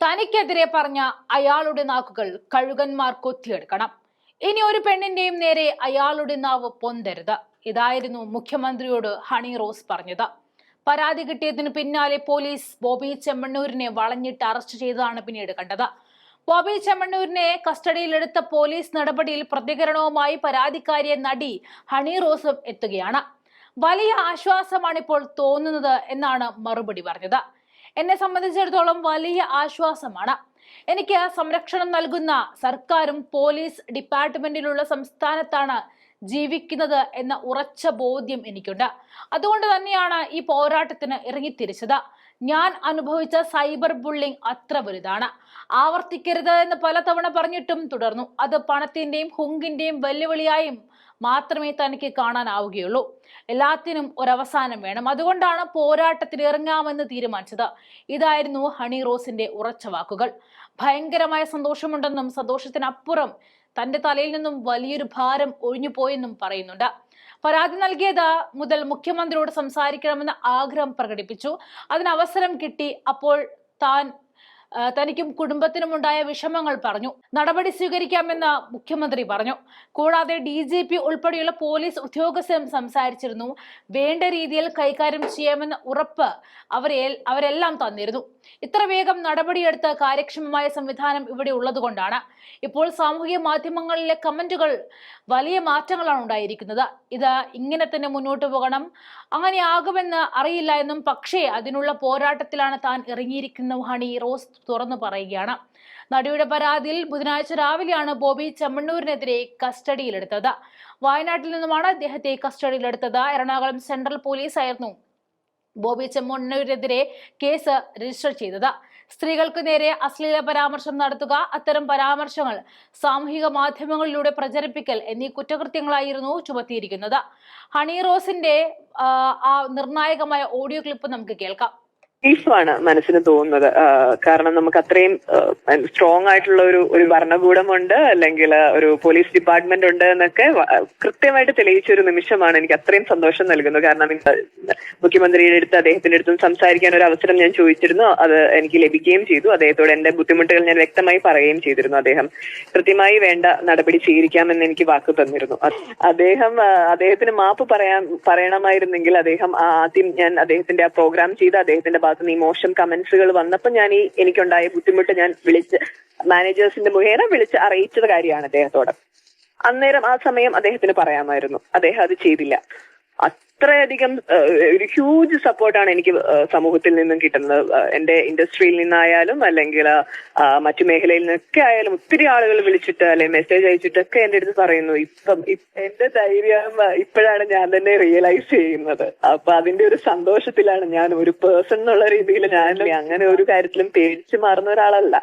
തനിക്കെതിരെ പറഞ്ഞ അയാളുടെ നാക്കുകൾ കഴുകന്മാർ കൊത്തിയെടുക്കണം. ഇനി ഒരു പെണ്ണിന്റെയും നേരെ അയാളുടെ നാവ് പൊന്തരുത്. ഇതായിരുന്നു മുഖ്യമന്ത്രിയോട് ഹണി റോസ് പറഞ്ഞത്. പരാതി കിട്ടിയതിനു പിന്നാലെ പോലീസ് ബോബി ചെമ്മണ്ണൂരിനെ വളഞ്ഞിട്ട് അറസ്റ്റ് ചെയ്തതാണ് പിന്നീട് കണ്ടത്. ബോബി ചെമ്മണ്ണൂരിനെ കസ്റ്റഡിയിലെടുത്ത പോലീസ് നടപടിയിൽ പ്രതികരണവുമായി പരാതിക്കാരിയെ നടി ഹണി റോസും എത്തുകയാണ്. വലിയ ആശ്വാസമാണിപ്പോൾ തോന്നുന്നത് എന്നാണ് മറുപടി പറഞ്ഞത്. എന്നെ സംബന്ധിച്ചിടത്തോളം വലിയ ആശ്വാസമാണ്. എനിക്ക് സംരക്ഷണം നൽകുന്ന സർക്കാരും പോലീസ് ഡിപ്പാർട്ട്മെന്റിലുള്ള സംസ്ഥാനത്താണ് ജീവിക്കുന്നത് എന്ന ഉറച്ച ബോധ്യം എനിക്കുണ്ട്. അതുകൊണ്ട് തന്നെയാണ് ഈ പോരാട്ടത്തിന് ഇറങ്ങിത്തിരിച്ചത്. ഞാൻ അനുഭവിച്ച സൈബർ ബുള്ളിംഗ് അത്ര വലുതാണ്, ആവർത്തിക്കരുത് എന്ന് പലതവണ പറഞ്ഞിട്ടും തുടർന്നു. അത് പണത്തിന്റെയും ഹുങ്കിന്റെയും വെല്ലുവിളിയായും മാത്രമേ തനിക്ക് കാണാനാവുകയുള്ളൂ. എല്ലാത്തിനും ഒരവസാനം വേണം. അതുകൊണ്ടാണ് പോരാട്ടത്തിന് ഇറങ്ങാമെന്ന് തീരുമാനിച്ചത്. ഇതായിരുന്നു ഹണി റോസിന്റെ ഉറച്ച വാക്കുകൾ. ഭയങ്കരമായ സന്തോഷമുണ്ടെന്നും സന്തോഷത്തിനപ്പുറം തന്റെ തലയിൽ നിന്നും വലിയൊരു ഭാരം ഒഴിഞ്ഞുപോയെന്നും പറയുന്നുണ്ട്. പരാതി നൽകിയത് മുതൽ മുഖ്യമന്ത്രിയോട് സംസാരിക്കണമെന്ന ആഗ്രഹം പ്രകടിപ്പിച്ചു. അതിന് അവസരം കിട്ടി. അപ്പോൾ തനിക്കും കുടുംബത്തിനും ഉണ്ടായ വിഷമങ്ങൾ പറഞ്ഞു. നടപടി സ്വീകരിക്കാമെന്ന് മുഖ്യമന്ത്രി പറഞ്ഞു. കൂടാതെ DGP ഉൾപ്പെടെയുള്ള പോലീസ് ഉദ്യോഗസ്ഥരും സംസാരിച്ചിരുന്നു. വേണ്ട രീതിയിൽ കൈകാര്യം ചെയ്യാമെന്ന ഉറപ്പ് അവരെല്ലാം തന്നിരുന്നു. ഇത്ര വേഗം നടപടിയെടുത്ത കാര്യക്ഷമമായ സംവിധാനം ഇവിടെ ഉള്ളതുകൊണ്ടാണ്. ഇപ്പോൾ സാമൂഹിക മാധ്യമങ്ങളിലെ കമന്റുകൾ വലിയ മാറ്റങ്ങളാണ് ഉണ്ടായിരിക്കുന്നത്. ഇത് ഇങ്ങനെ തന്നെ മുന്നോട്ട് പോകണം, അങ്ങനെയാകുമെന്ന് അറിയില്ല എന്നും, പക്ഷേ അതിനുള്ള പോരാട്ടത്തിലാണ് താൻ ഇറങ്ങിയിരിക്കുന്ന ഹണി റോസ് തുറന്നു പറയുകയാണ്. നടിയുടെ പരാതിയിൽ ബുധനാഴ്ച രാവിലെയാണ് ബോബി ചെമ്മണ്ണൂരിനെതിരെ കസ്റ്റഡിയിലെടുത്തത്. വയനാട്ടിൽ നിന്നുമാണ് അദ്ദേഹത്തെ കസ്റ്റഡിയിലെടുത്തത്. എറണാകുളം സെൻട്രൽ പോലീസ് ആയിരുന്നു ബോബി ചെമ്മണ്ണൂരിനെതിരെ കേസ് രജിസ്റ്റർ ചെയ്തത്. സ്ത്രീകൾക്ക് നേരെ അശ്ലീല പരാമർശം നടത്തുക, അത്തരം പരാമർശങ്ങൾ സാമൂഹിക മാധ്യമങ്ങളിലൂടെ പ്രചരിപ്പിക്കൽ എന്നീ കുറ്റകൃത്യങ്ങളായിരുന്നു ചുമത്തിയിരിക്കുന്നത്. ഹണി റോസിന്റെ ആ നിർണായകമായ ഓഡിയോ ക്ലിപ്പ് നമുക്ക് കേൾക്കാം. റിലീഫാണ് മനസ്സിന് തോന്നുന്നത്. കാരണം നമുക്ക് അത്രയും സ്ട്രോങ് ആയിട്ടുള്ള ഒരു ഭരണകൂടമുണ്ട്, അല്ലെങ്കിൽ ഒരു പോലീസ് ഡിപ്പാർട്ട്മെന്റ് ഉണ്ട് എന്നൊക്കെ കൃത്യമായിട്ട് തെളിയിച്ച ഒരു നിമിഷമാണ്. എനിക്ക് അത്രയും സന്തോഷം നൽകുന്നത്. കാരണം മുഖ്യമന്ത്രിയുടെ അടുത്ത് അദ്ദേഹത്തിന്റെ അടുത്തും സംസാരിക്കാൻ ഒരു അവസരം ഞാൻ ചോദിച്ചിരുന്നു. അത് എനിക്ക് ലഭിക്കുകയും ചെയ്തു. അദ്ദേഹത്തോട് എന്റെ ബുദ്ധിമുട്ടുകൾ ഞാൻ വ്യക്തമായി പറയുകയും ചെയ്തിരുന്നു. അദ്ദേഹം കൃത്യമായി വേണ്ട നടപടി സ്വീകരിക്കാമെന്ന് എനിക്ക് വാക്ക് തന്നിരുന്നു. അദ്ദേഹത്തിന് മാപ്പ് പറയണമായിരുന്നെങ്കിൽ ആദ്യം ഞാൻ അദ്ദേഹത്തിന്റെ ആ പ്രോഗ്രാം ചെയ്ത് അദ്ദേഹത്തിന്റെ ഈ മോശം കമന്റ്സുകൾ വന്നപ്പോൾ എനിക്കുണ്ടായ ബുദ്ധിമുട്ട് ഞാൻ മാനേജേഴ്സിന്റെ മുഖേന വിളിച്ച് അറിയിച്ചത് കാര്യമാണ് അദ്ദേഹത്തോട്. അന്നേരം ആ സമയം അദ്ദേഹത്തിന് പറയാമായിരുന്നു. അദ്ദേഹം അത് ചെയ്തില്ല. അത്രയധികം ഒരു ഹ്യൂജ് സപ്പോർട്ടാണ് എനിക്ക് സമൂഹത്തിൽ നിന്നും കിട്ടുന്നത്. എന്റെ ഇൻഡസ്ട്രിയിൽ നിന്നായാലും അല്ലെങ്കിൽ മറ്റു മേഖലയിൽ നിന്നൊക്കെ ആയാലും ഒത്തിരി ആളുകൾ വിളിച്ചിട്ട് അല്ലെങ്കിൽ മെസ്സേജ് അയച്ചിട്ടൊക്കെ എന്റെ അടുത്ത് പറയുന്നു, എന്റെ ധൈര്യം ഇപ്പോഴാണ് ഞാൻ തന്നെ റിയലൈസ് ചെയ്യുന്നത്. അപ്പൊ അതിന്റെ ഒരു സന്തോഷത്തിലാണ് ഞാൻ ഒരു പേഴ്സൺ എന്നുള്ള രീതിയിൽ ഞാൻ അങ്ങനെ ഒരു കാര്യത്തിലും പേടിച്ചു മാറുന്ന ഒരാളല്ല.